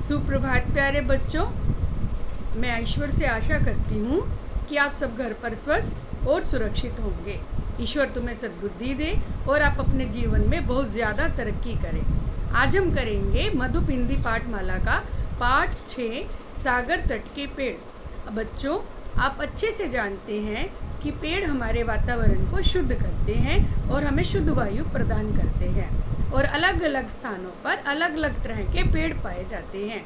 सुप्रभात प्यारे बच्चों। मैं ईश्वर से आशा करती हूँ कि आप सब घर पर स्वस्थ और सुरक्षित होंगे। ईश्वर तुम्हें सद्बुद्धि दे और आप अपने जीवन में बहुत ज़्यादा तरक्की करें। आज हम करेंगे मधुप हिंदी पाठमाला का पाठ 6 सागर तट के पेड़। बच्चों, आप अच्छे से जानते हैं कि पेड़ हमारे वातावरण को शुद्ध करते हैं और हमें शुद्ध वायु प्रदान करते हैं और अलग अलग स्थानों पर अलग अलग तरह के पेड़ पाए जाते हैं।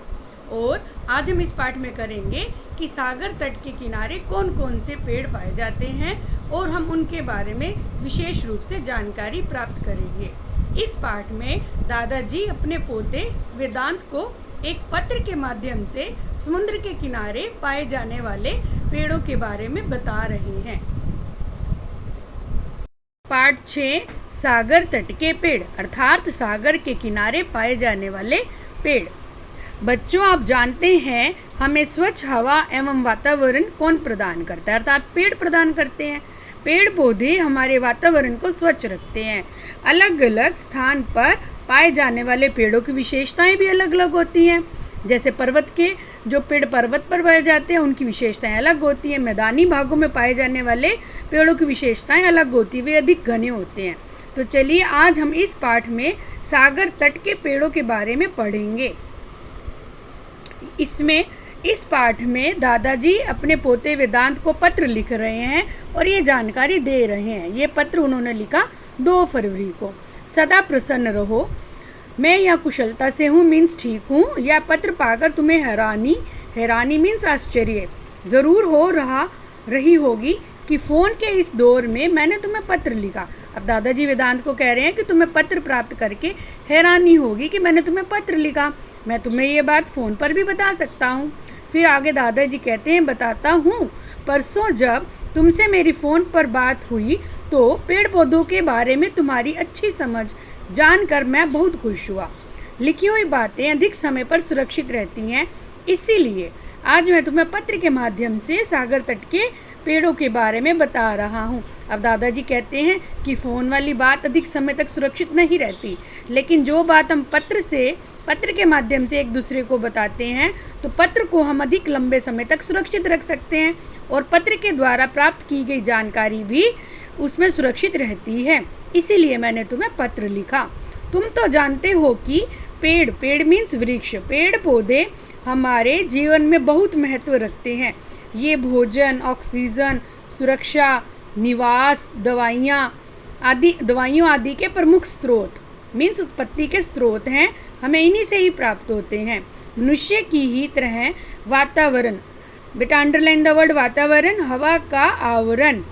और आज हम इस पाठ में करेंगे कि सागर तट के किनारे कौन कौन से पेड़ पाए जाते हैं और हम उनके बारे में विशेष रूप से जानकारी प्राप्त करेंगे। इस पाठ में दादाजी अपने पोते वेदांत को एक पत्र के माध्यम से समुद्र के किनारे पाए जाने वाले पेड़ों के बारे में बता रहे हैं। पाठ 6 सागर तट के पेड़ अर्थात सागर के किनारे पाए जाने वाले पेड़। बच्चों, आप जानते हैं हमें स्वच्छ हवा एवं वातावरण कौन प्रदान करता है? अर्थात पेड़ प्रदान करते हैं। पेड़ पौधे हमारे वातावरण को स्वच्छ रखते हैं। अलग अलग स्थान पर पाए जाने वाले पेड़ों की विशेषताएं भी अलग अलग होती हैं। जैसे पर्वत के जो पेड़ पर्वत पर पाए जाते हैं उनकी विशेषताएं अलग होती हैं। मैदानी भागों में पाए जाने वाले पेड़ों की विशेषताएं अलग होती हैं, वे अधिक घने होते हैं। तो चलिए आज हम इस पाठ में सागर तट के पेड़ों के बारे में पढ़ेंगे। इस पाठ में दादाजी अपने पोते वेदांत को पत्र लिख रहे हैं और ये जानकारी दे रहे हैं। ये पत्र उन्होंने लिखा 2 फरवरी को। सदा प्रसन्न रहो, मैं यह कुशलता से हूँ मीन्स ठीक हूँ। यह पत्र पाकर तुम्हें हैरानी मीन्स आश्चर्य ज़रूर हो रही होगी कि फ़ोन के इस दौर में मैंने तुम्हें पत्र लिखा। अब दादाजी वेदांत को कह रहे हैं कि तुम्हें पत्र प्राप्त करके हैरानी होगी कि मैंने तुम्हें पत्र लिखा। मैं तुम्हें ये बात फ़ोन पर भी बता सकता हूँ। फिर आगे दादाजी कहते हैं, बताता हूँ, परसों जब तुमसे मेरी फ़ोन पर बात हुई तो पेड़ पौधों के बारे में तुम्हारी अच्छी समझ जानकर मैं बहुत खुश हुआ। लिखी हुई बातें अधिक समय पर सुरक्षित रहती हैं, इसीलिए आज मैं तुम्हें पत्र के माध्यम से सागर तट के पेड़ों के बारे में बता रहा हूँ। अब दादाजी कहते हैं कि फ़ोन वाली बात अधिक समय तक सुरक्षित नहीं रहती, लेकिन जो बात हम पत्र के माध्यम से एक दूसरे को बताते हैं तो पत्र को हम अधिक लंबे समय तक सुरक्षित रख सकते हैं और पत्र के द्वारा प्राप्त की गई जानकारी भी उसमें सुरक्षित रहती है। इसीलिए मैंने तुम्हें पत्र लिखा। तुम तो जानते हो कि पेड़ मीन्स वृक्ष, पेड़ पौधे हमारे जीवन में बहुत महत्व रखते हैं। ये भोजन, ऑक्सीजन, सुरक्षा, निवास, दवाइयों आदि के प्रमुख स्रोत मीन्स उत्पत्ति के स्रोत हैं। हमें इन्हीं से ही प्राप्त होते हैं। मनुष्य की ही तरह वातावरण, बेटा अंडरलाइन द वर्ड वातावरण, हवा का आवरण।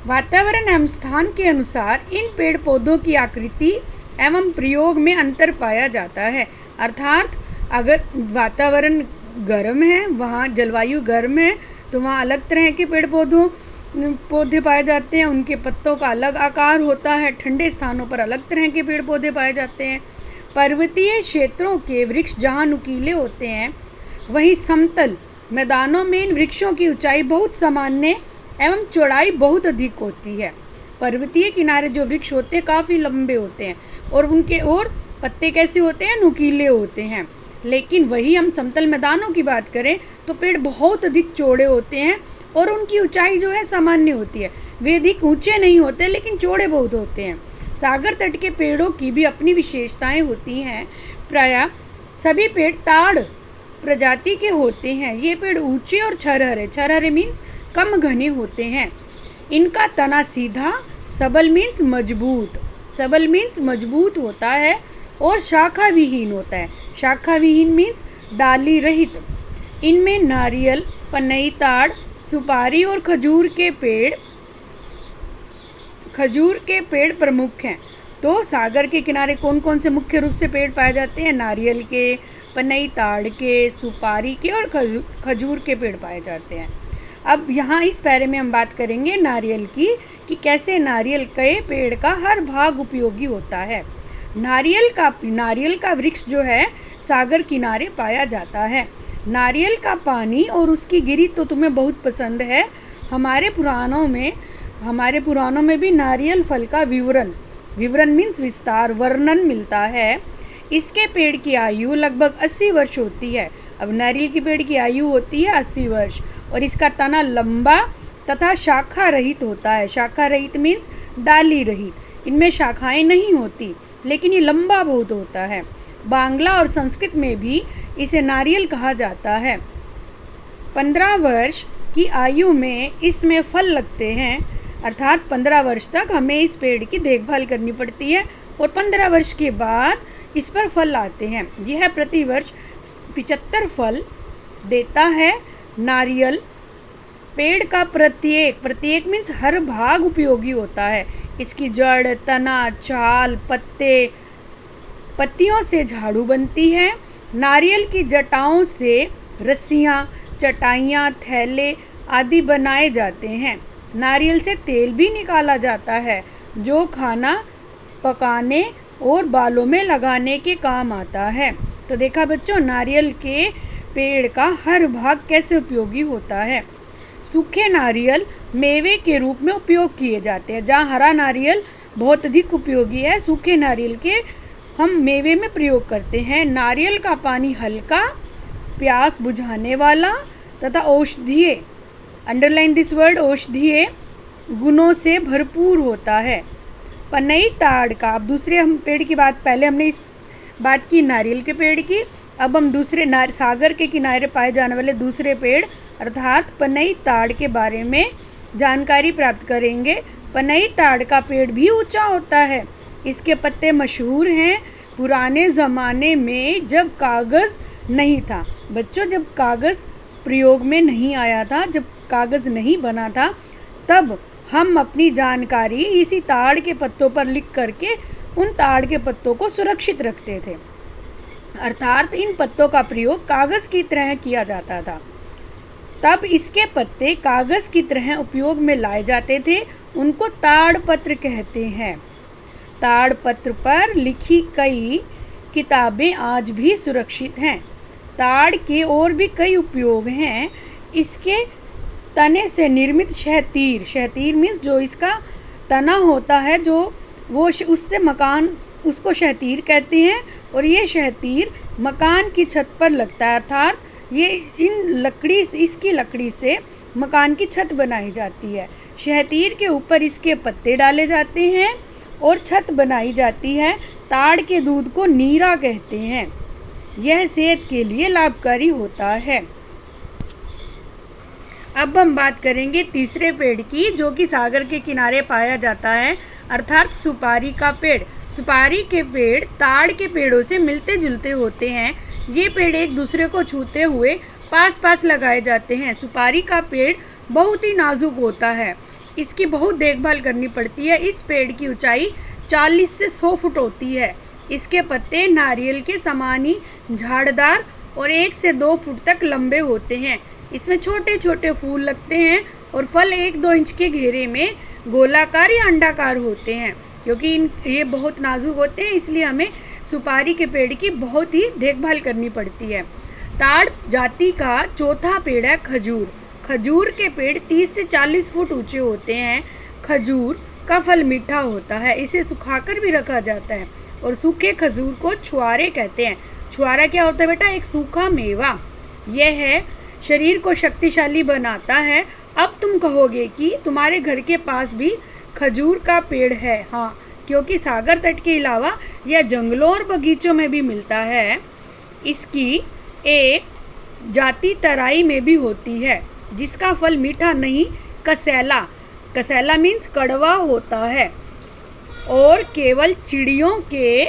वातावरण एवं स्थान के अनुसार इन पेड़ पौधों की आकृति एवं प्रयोग में अंतर पाया जाता है। अर्थात अगर वातावरण गर्म है, वहाँ जलवायु गर्म है, तो वहाँ अलग तरह के पौधे पाए जाते हैं, उनके पत्तों का अलग आकार होता है। ठंडे स्थानों पर अलग तरह के पेड़ पौधे पाए जाते हैं। पर्वतीय क्षेत्रों के वृक्ष जहाँ नुकीले होते हैं, वहीं समतल मैदानों में इन वृक्षों की ऊंचाई बहुत सामान्य एवं चौड़ाई बहुत अधिक होती है। पर्वतीय किनारे जो वृक्ष होते हैं काफ़ी लंबे होते हैं और उनके पत्ते कैसे होते हैं? नुकीले होते हैं। लेकिन वही हम समतल मैदानों की बात करें तो पेड़ बहुत अधिक चौड़े होते हैं और उनकी ऊंचाई जो है सामान्य होती है। वे अधिक ऊंचे नहीं होते लेकिन चौड़े बहुत होते हैं। सागर तट के पेड़ों की भी अपनी विशेषताएं होती हैं। प्रायः सभी पेड़ ताड़ प्रजाति के होते हैं। ये पेड़ ऊंचे और छरहरे मीन्स कम घने होते हैं। इनका तना सीधा, सबल मीन्स मजबूत होता है और शाखा विहीन होता है। शाखा विहीन मीन्स डाली रहित। इनमें नारियल, पनई, ताड़, सुपारी और खजूर के पेड़ प्रमुख हैं। तो सागर के किनारे कौन कौन से मुख्य रूप से पेड़ पाए जाते हैं? नारियल के, पनई, ताड़ के, सुपारी के और खजूर के पेड़ पाए जाते हैं। अब यहाँ इस पैरे में हम बात करेंगे नारियल की, कि कैसे नारियल के पेड़ का हर भाग उपयोगी होता है। नारियल का वृक्ष जो है सागर किनारे पाया जाता है। नारियल का पानी और उसकी गिरी तो तुम्हें बहुत पसंद है। हमारे पुराणों में भी नारियल फल का विवरण मीन्स विस्तार, वर्णन मिलता है। इसके पेड़ की आयु लगभग 80 वर्ष होती है। अब नारियल के पेड़ की आयु होती है 80 वर्ष और इसका तना लंबा तथा शाखा रहित होता है। शाखा रहित मीन्स डाली रहित, इनमें शाखाएं नहीं होती, लेकिन ये लंबा बहुत होता है। बांग्ला और संस्कृत में भी इसे नारियल कहा जाता है। 15 वर्ष की आयु में इसमें फल लगते हैं, अर्थात 15 वर्ष तक हमें इस पेड़ की देखभाल करनी पड़ती है और 15 वर्ष के बाद इस पर फल आते हैं। यह प्रति वर्ष 75 फल देता है। नारियल पेड़ का प्रत्येक मीन्स हर भाग उपयोगी होता है। इसकी जड़, तना, छाल, पत्तियों से झाड़ू बनती है। नारियल की जटाओं से रस्सियाँ, चटाइयाँ, थैले आदि बनाए जाते हैं। नारियल से तेल भी निकाला जाता है जो खाना पकाने और बालों में लगाने के काम आता है। तो देखा बच्चों, नारियल के पेड़ का हर भाग कैसे उपयोगी होता है। सूखे नारियल मेवे के रूप में उपयोग किए जाते हैं। जहाँ हरा नारियल बहुत अधिक उपयोगी है, सूखे नारियल के हम मेवे में प्रयोग करते हैं। नारियल का पानी हल्का, प्यास बुझाने वाला तथा औषधीय, अंडरलाइन दिस वर्ड, औषधीय गुणों से भरपूर होता है। पनई ताड़ का, अब दूसरे हम पेड़ की बात, पहले हमने इस बात की नारियल के पेड़ की, अब हम दूसरे सागर के किनारे पाए जाने वाले दूसरे पेड़ अर्थात पनई ताड़ के बारे में जानकारी प्राप्त करेंगे। पनई ताड़ का पेड़ भी ऊंचा होता है। इसके पत्ते मशहूर हैं। पुराने ज़माने में जब कागज़ नहीं था, बच्चों जब कागज़ प्रयोग में नहीं आया था, जब कागज़ नहीं बना था, तब हम अपनी जानकारी इसी ताड़ के पत्तों पर लिख करके उन ताड़ के पत्तों को सुरक्षित रखते थे, अर्थात इन पत्तों का प्रयोग कागज़ की तरह किया जाता था। तब इसके पत्ते कागज़ की तरह उपयोग में लाए जाते थे, उनको ताड़ पत्र कहते हैं। ताड़ पत्र पर लिखी कई किताबें आज भी सुरक्षित हैं। ताड़ के और भी कई उपयोग हैं। इसके तने से निर्मित शहतीर मीन्स जो इसका तना होता है, जो वो उससे मकान, उसको शहतीर कहते हैं और ये शहतीर मकान की छत पर लगता है, अर्थात ये इसकी लकड़ी से मकान की छत बनाई जाती है। शहतीर के ऊपर इसके पत्ते डाले जाते हैं और छत बनाई जाती है। ताड़ के दूध को नीरा कहते हैं। यह सेहत के लिए लाभकारी होता है। अब हम बात करेंगे तीसरे पेड़ की, जो कि सागर के किनारे पाया जाता है, अर्थात सुपारी का पेड़। सुपारी के पेड़ ताड़ के पेड़ों से मिलते जुलते होते हैं। ये पेड़ एक दूसरे को छूते हुए पास पास लगाए जाते हैं। सुपारी का पेड़ बहुत ही नाजुक होता है, इसकी बहुत देखभाल करनी पड़ती है। इस पेड़ की ऊंचाई 40 से 100 फुट होती है। इसके पत्ते नारियल के समान ही झाड़दार और 1 से 2 फुट तक लंबे होते हैं। इसमें छोटे छोटे फूल लगते हैं और फल 1-2 इंच के घेरे में गोलाकार या अंडाकार होते हैं। क्योंकि ये बहुत नाजुक होते हैं, इसलिए हमें सुपारी के पेड़ की बहुत ही देखभाल करनी पड़ती है। ताड़ जाति का चौथा पेड़ है खजूर। खजूर के पेड़ 30 से 40 फुट ऊंचे होते हैं। खजूर का फल मीठा होता है, इसे सुखाकर भी रखा जाता है और सूखे खजूर को छुआरे कहते हैं। छुआरा क्या होता है बेटा? एक सूखा मेवा। यह है शरीर को शक्तिशाली बनाता है। अब तुम कहोगे कि तुम्हारे घर के पास भी खजूर का पेड़ है। हाँ, क्योंकि सागर तट के अलावा यह जंगलों और बगीचों में भी मिलता है। इसकी एक जाति तराई में भी होती है, जिसका फल मीठा नहीं, कसैला मीन्स कड़वा होता है और केवल चिड़ियों के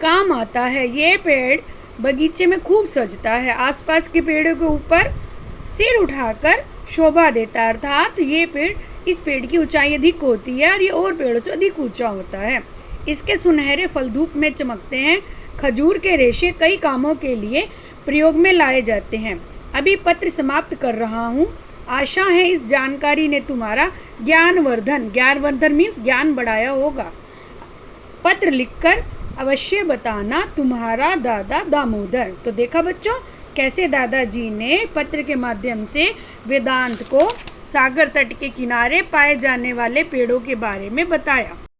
काम आता है। ये पेड़ बगीचे में खूब सजता है, आसपास के पेड़ों के ऊपर सिर उठाकर शोभा देता है, अर्थात ये पेड़, इस पेड़ की ऊंचाई अधिक होती है और ये और पेड़ों से अधिक ऊंचा होता है। इसके सुनहरे फल धूप में चमकते हैं। खजूर के रेशे कई कामों के लिए प्रयोग में लाए जाते हैं। अभी पत्र समाप्त कर रहा हूँ। आशा है इस जानकारी ने तुम्हारा ज्ञानवर्धन मीन्स ज्ञान बढ़ाया होगा। पत्र लिखकर अवश्य बताना, तुम्हारा दादा दामोदर। तो देखा बच्चों, कैसे दादाजी ने पत्र के माध्यम से वेदांत को सागर तट के किनारे पाए जाने वाले पेड़ों के बारे में बताया।